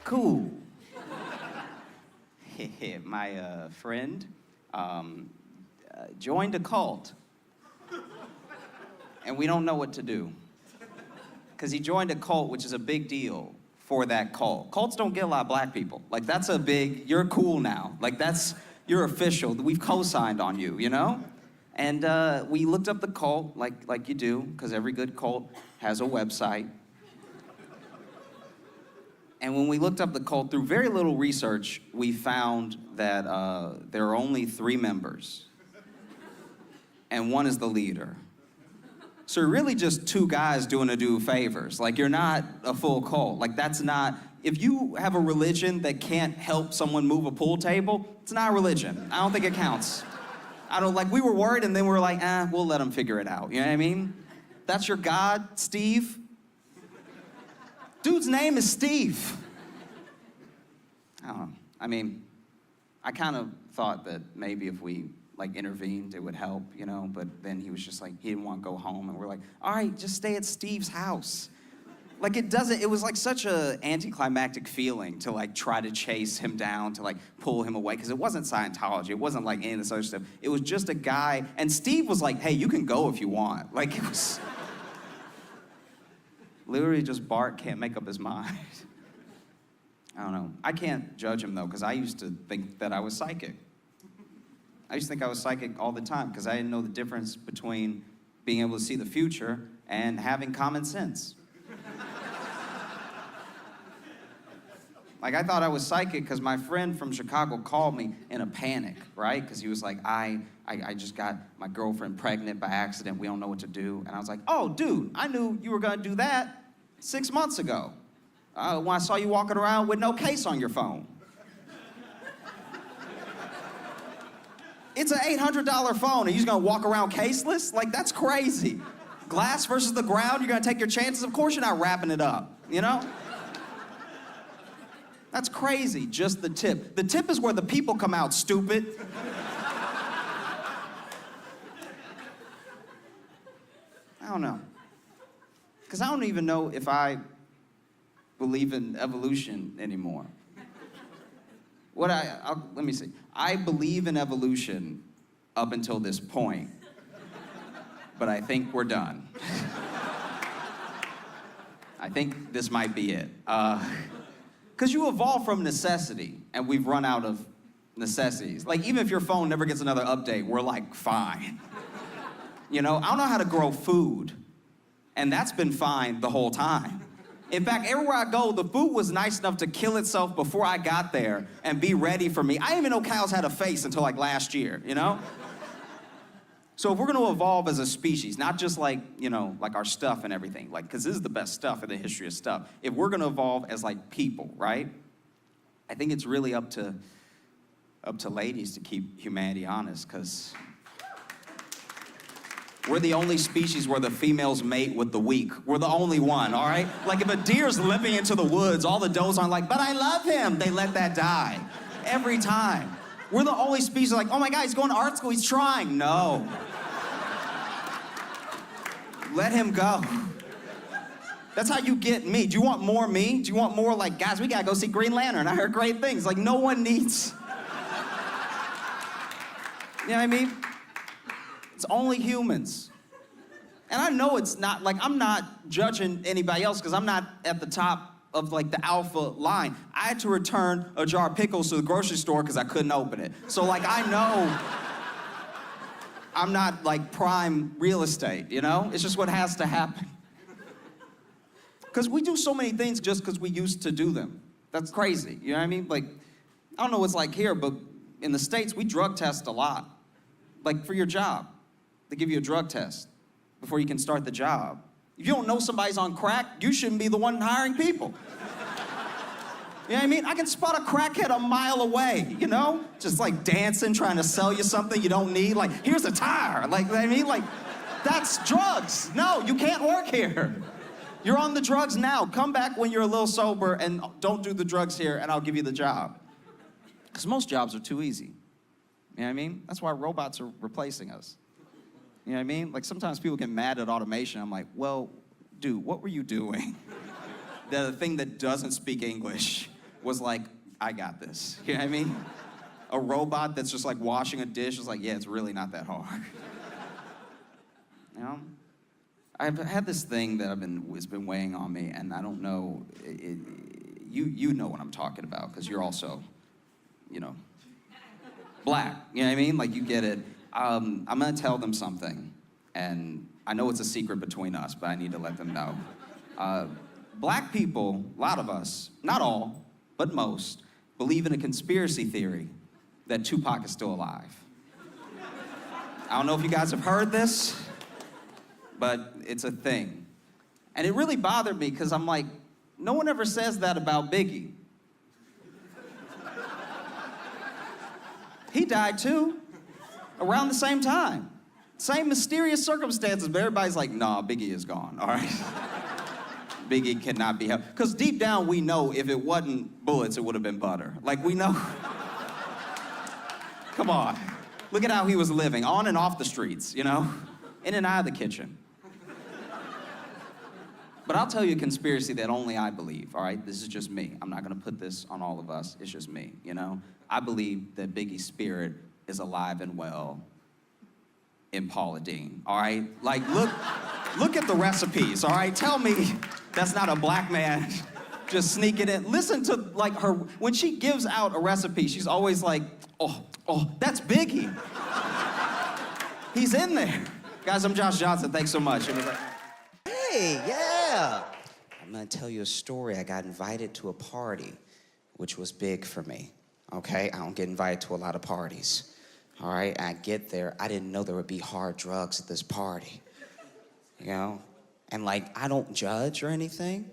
Cool. My friend joined a cult, and we don't know what to do. Because he joined a cult, which is a big deal for that cult. Cults don't get a lot of black people. Like, that's a big, you're cool now. Like, you're official. We've co-signed on you, you know? And we looked up the cult, like you do, because every good cult has a website. And when we looked up the cult, through very little research, we found that there are only 3 members. And one is the leader. So you're really just 2 guys doing a dude favors. Like, you're not a full cult. Like, that's not, if you have a religion that can't help someone move a pool table, it's not a religion. I don't think it counts. We were worried, and then we were like, we'll let them figure it out. You know what I mean? That's your God, Steve? Dude's name is Steve. I don't know. I mean, I kind of thought that maybe if we intervened, it would help, you know, but then he was just like, he didn't want to go home, and we're like, all right, just stay at Steve's house. It was such a anticlimactic feeling to try to chase him down, to pull him away, because it wasn't Scientology, it wasn't any of this other stuff. It was just a guy, and Steve was like, hey, you can go if you want. It was literally just Bart can't make up his mind. I don't know. I can't judge him though, because I used to think that I was psychic. I used to think I was psychic all the time because I didn't know the difference between being able to see the future and having common sense. I thought I was psychic because my friend from Chicago called me in a panic, right? Because he was like, I just got my girlfriend pregnant by accident. We don't know what to do. And I was like, oh, dude, I knew you were going to do that 6 months ago when I saw you walking around with no case on your phone. It's an $800 phone, and you're just gonna walk around caseless? That's crazy. Glass versus the ground, you're gonna take your chances? Of course you're not wrapping it up, you know? That's crazy, just the tip. The tip is where the people come out, stupid. I don't know. Because I don't even know if I believe in evolution anymore. Let me see. I believe in evolution up until this point, but I think we're done. I think this might be it. Because you evolve from necessity, and we've run out of necessities. Even if your phone never gets another update, we're fine. You know, I don't know how to grow food, and that's been fine the whole time. In fact, everywhere I go, the food was nice enough to kill itself before I got there and be ready for me. I didn't even know cows had a face until last year, you know? So if we're gonna evolve as a species, not just our stuff and everything, because this is the best stuff in the history of stuff. If we're gonna evolve as people, right? I think it's really up to ladies to keep humanity honest, because we're the only species where the females mate with the weak. We're the only one, all right? If a deer's limping into the woods, all the does aren't but I love him. They let that die every time. We're the only species oh my God, he's going to art school, he's trying. No. Let him go. That's how you get me. Do you want more me? Do you want more guys, we gotta go see Green Lantern. I heard great things. No one needs. You know what I mean? It's only humans. And I know it's not, I'm not judging anybody else because I'm not at the top of the alpha line. I had to return a jar of pickles to the grocery store because I couldn't open it. So I know I'm not prime real estate, you know? It's just what has to happen. Because we do so many things just because we used to do them. That's crazy, you know what I mean? I don't know what it's here, but in the States, we drug test a lot. For your job. They give you a drug test before you can start the job. If you don't know somebody's on crack, you shouldn't be the one hiring people. You know what I mean? I can spot a crackhead a mile away, you know? Just dancing, trying to sell you something you don't need. Here's a tire. I mean, that's drugs. No, you can't work here. You're on the drugs now. Come back when you're a little sober and don't do the drugs here and I'll give you the job. Because most jobs are too easy. You know what I mean? That's why robots are replacing us. You know what I mean? Sometimes people get mad at automation. I'm like, well, dude, what were you doing? The thing that doesn't speak English was like, I got this. You know what I mean? A robot that's just like washing a dish is like, yeah, it's really not that hard. You know? I've had this thing that it's been weighing on me, and I don't know, you know what I'm talking about, because you're also, you know, black. You know what I mean? Like, you get it. I'm gonna tell them something, and I know it's a secret between us, but I need to let them know. Black people, a lot of us, not all, but most, believe in a conspiracy theory that Tupac is still alive. I don't know if you guys have heard this, but it's a thing. And it really bothered me, because I'm like, no one ever says that about Biggie. He died too, around the same time. Same mysterious circumstances, but everybody's like, nah, Biggie is gone, all right? Biggie cannot be helped. Because deep down, we know if it wasn't bullets, it would have been butter. Like, we know. Come on. Look at how he was living, on and off the streets, you know? In and out of the kitchen. But I'll tell you a conspiracy that only I believe, all right? This is just me. I'm not gonna put this on all of us. It's just me, you know? I believe that Biggie's spirit is alive and well in Paula Deen, all right? Like, look at the recipes, all right? Tell me that's not a black man just sneaking in. Listen to, like, her, when she gives out a recipe, she's always like, oh, that's Biggie. He's in there. Guys, I'm Josh Johnson. Thanks so much. Hey, yeah. I'm gonna tell you a story. I got invited to a party, which was big for me, okay? I don't get invited to a lot of parties, all right? I get there, I didn't know there would be hard drugs at this party, you know? And like, I don't judge or anything.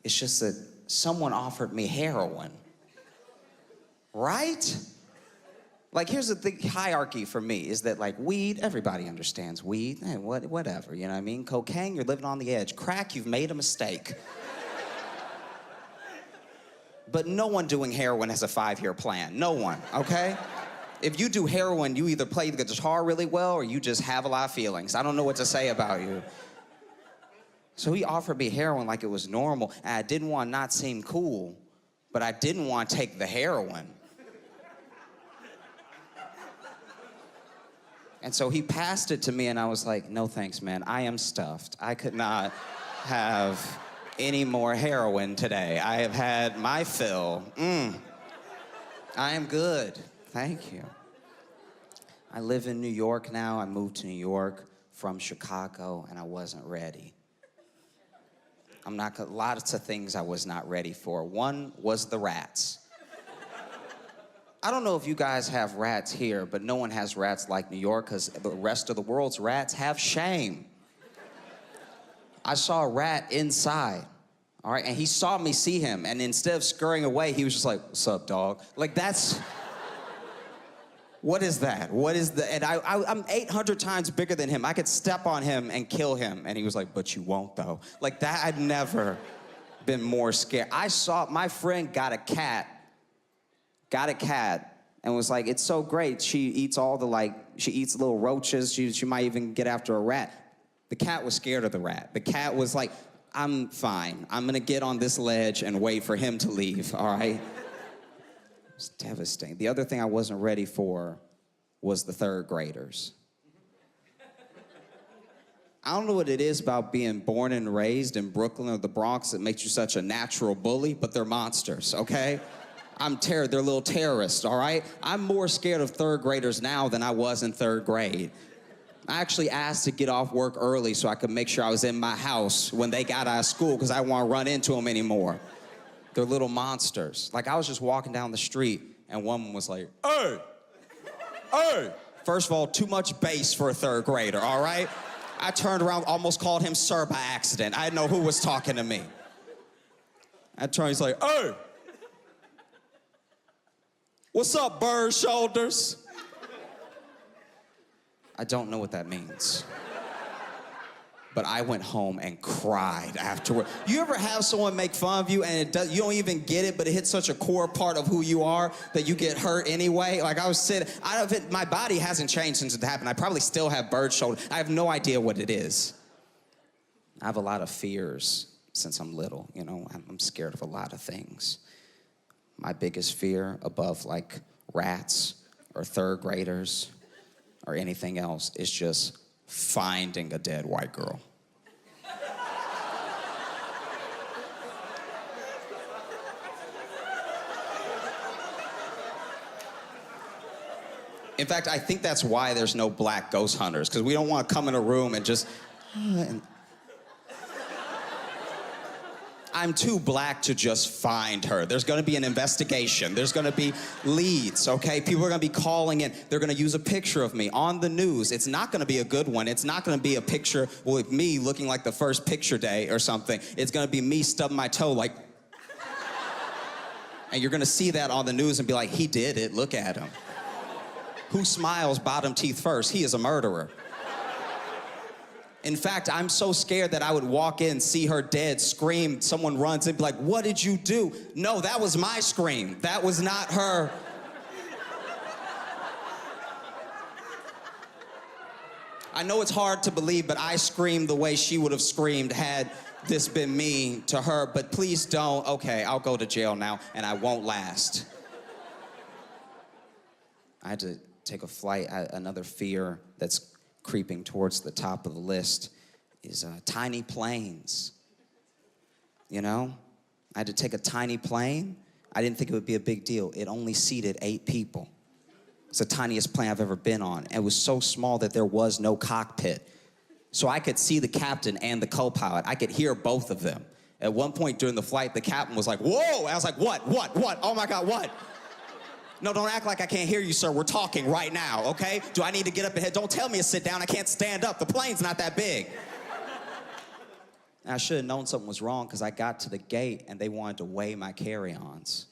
It's just that someone offered me heroin, right? Like, here's the hierarchy for me, is that like weed, everybody understands weed, whatever, you know what I mean? Cocaine, you're living on the edge. Crack, you've made a mistake. But no one doing heroin has a 5-year plan, no one, okay? If you do heroin, you either play the guitar really well or you just have a lot of feelings. I don't know what to say about you. So he offered me heroin like it was normal, and I didn't want to not seem cool, but I didn't want to take the heroin. And so he passed it to me, and I was like, no thanks, man. I am stuffed. I could not have any more heroin today. I have had my fill. I am good. Thank you. I live in New York now. I moved to New York from Chicago, and I wasn't ready. Lots of things I was not ready for. One was the rats. I don't know if you guys have rats here, but no one has rats like New York, because the rest of the world's rats have shame. I saw a rat inside, all right, and he saw me see him, and instead of scurrying away, he was just like, what's up, dog? Like, that's, what is that? What is the, and I'm 800 times bigger than him. I could step on him and kill him, and he was like, but you won't, though. Like, that, I'd never been more scared. I saw, my friend got a cat, and was like, it's so great. She eats she eats little roaches. She might even get after a rat. The cat was scared of the rat. The cat was like, I'm fine. I'm gonna get on this ledge and wait for him to leave, all right? It was devastating. The other thing I wasn't ready for was the third graders. I don't know what it is about being born and raised in Brooklyn or the Bronx that makes you such a natural bully, but they're monsters, okay? They're little terrorists, all right? I'm more scared of third graders now than I was in third grade. I actually asked to get off work early so I could make sure I was in my house when they got out of school, because I didn't want to run into them anymore. They're little monsters. Like, I was just walking down the street, and one was like, hey, hey. First of all, too much bass for a third grader, all right? I turned around, almost called him sir by accident. I didn't know who was talking to me. I turned, he's like, hey. What's up, bird shoulders? I don't know what that means. But I went home and cried afterward. You ever have someone make fun of you and you don't even get it, but it hits such a core part of who you are that you get hurt anyway? Like, I was sitting, my body hasn't changed since it happened. I probably still have bird shoulder. I have no idea what it is. I have a lot of fears since I'm little, you know? I'm scared of a lot of things. my biggest fear above like rats or third graders or anything else is just finding a dead white girl. In fact, I think that's why there's no black ghost hunters, because we don't want to come in a room and just... I'm too black to just find her. There's gonna be an investigation. There's gonna be leads, okay? People are gonna be calling in. They're gonna use a picture of me on the news. It's not gonna be a good one. It's not gonna be a picture with me looking like the first picture day or something. It's gonna be me stubbing my toe like... And you're gonna see that on the news and be like, he did it, look at him. Who smiles bottom teeth first? He is a murderer. In fact, I'm so scared that I would walk in, see her dead, scream, someone runs and be like, what did you do? No, that was my scream. That was not her. I know it's hard to believe, but I screamed the way she would have screamed had this been me to her, but please don't. Okay, I'll go to jail now, and I won't last. I had to take a flight. Another fear that's creeping towards the top of the list is tiny planes. You know? I had to take a tiny plane. I didn't think it would be a big deal. It only seated 8 people. It's the tiniest plane I've ever been on. And it was so small that there was no cockpit. So I could see the captain and the co-pilot. I could hear both of them. At one point during the flight, the captain was like, whoa! I was like, what? Oh my God, what? No, don't act like I can't hear you, sir. We're talking right now, okay? Do I need to get up and head? Don't tell me to sit down. I can't stand up. The plane's not that big. And I should have known something was wrong because I got to the gate and they wanted to weigh my carry-ons.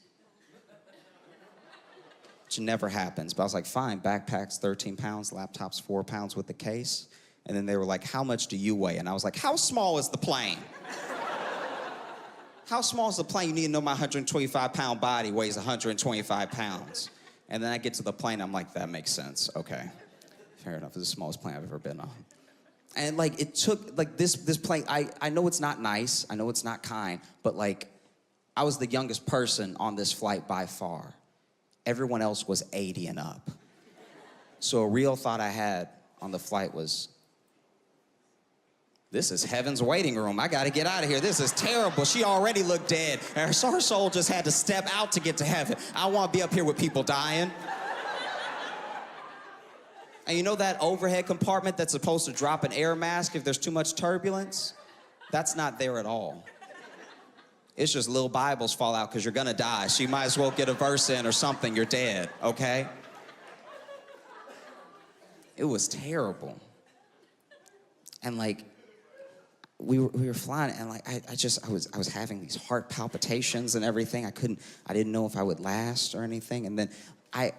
Which never happens. But I was like, fine, backpack's 13 pounds, laptop's 4 pounds with the case. And then they were like, how much do you weigh? And I was like, how small is the plane? How small is the plane? You need to know my 125-pound body weighs 125 pounds. And then I get to the plane, I'm like, that makes sense. Okay, fair enough. It's the smallest plane I've ever been on. And like, it took, like this plane, I know it's not nice, I know it's not kind, but like, I was the youngest person on this flight by far. Everyone else was 80 and up. So a real thought I had on the flight was, this is heaven's waiting room. I gotta get out of here. This is terrible. She already looked dead. Her soul just had to step out to get to heaven. I wanna be up here with people dying. And you know that overhead compartment that's supposed to drop an air mask if there's too much turbulence? That's not there at all. It's just little Bibles fall out because you're gonna die. So you might as well get a verse in or something. You're dead, okay? It was terrible. And like, we were flying, and like I was having these heart palpitations and everything. I didn't know if I would last or anything. And then I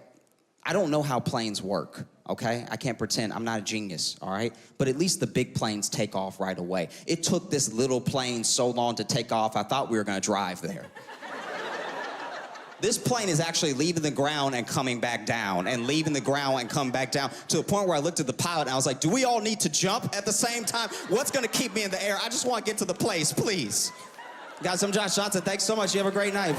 don't know how planes work, okay? I can't pretend. I'm not a genius, all right? But at least the big planes take off right away. It took this little plane so long to take off, I thought we were gonna drive there. This plane is actually leaving the ground and coming back down and leaving the ground and coming back down to the point where I looked at the pilot and I was like, do we all need to jump at the same time? What's gonna keep me in the air? I just wanna get to the place, please. Guys, I'm Josh Johnson. Thanks so much. You have a great night.